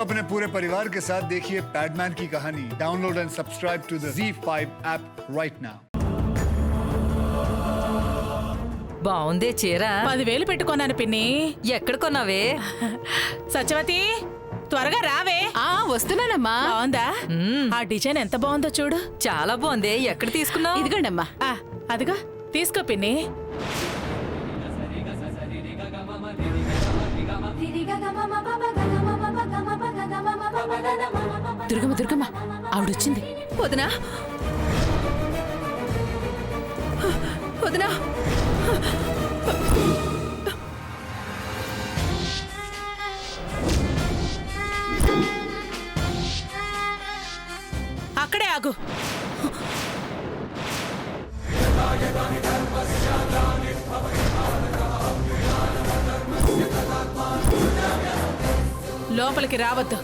अपने पूरे परिवार के साथ देखिए पैडमैन की कहानी। Download and subscribe to the Z5 app right now. బాగుందే చీర 10,000 పెట్టుకున్నాను పిన్ని. ఎక్కడ కొన్నావే? సత్యవతి త్వరగా రావే. వస్తున్నానమ్మా. బాగుందా? ఆ డిజైన్ ఎంత బాగుందో చూడు. చాలా బాగుందే. ఎక్కడ తీసుకున్నావు? ఇదిగోండమ్మా. అదిగా తీసుకో పిన్ని. దుర్గమ్మ ఆవిడొచ్చింది. వదినా వదినా అక్కడే ఆగు. లోపలికి రావద్దు.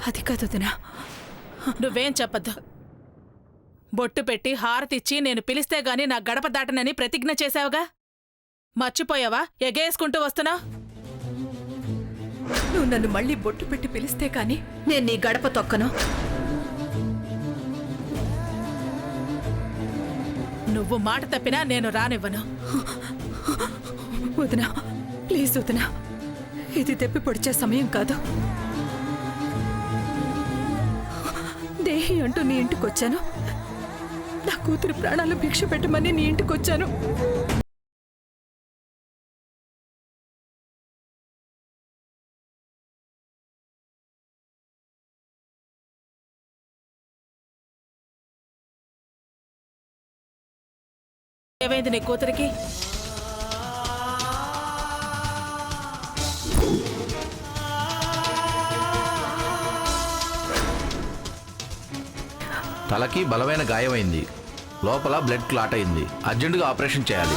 అది కాదు వదినా. నువ్వేం చెప్పద్దు. బొట్టు పెట్టి హారతిచ్చి నేను పిలిస్తే గాని నా గడప దాటనని ప్రతిజ్ఞ చేశావుగా. మర్చిపోయావా? ఎగేసుకుంటూ వస్తున్నా. నువ్వు నన్ను మళ్ళీ బొట్టు పెట్టి పిలిస్తే కాని నేను నీ గడప తొక్కను. నువ్వు మాట తప్పినా నేను రానివ్వను. వదినా ప్లీజ్ వదినా, ఇది తెప్పి పొడిచే సమయం కాదు. దేహి అంటూ నీ ఇంటికొచ్చాను. నా కూతురు ప్రాణాలు భిక్ష పెట్టమని నీ ఇంటికొచ్చాను. ఏమైంది నీ కూతురికి? తలకి బలమైన గాయమైంది. లోపల బ్లడ్ క్లాట్ అయింది. అర్జెంటుగా ఆపరేషన్ చేయాలి.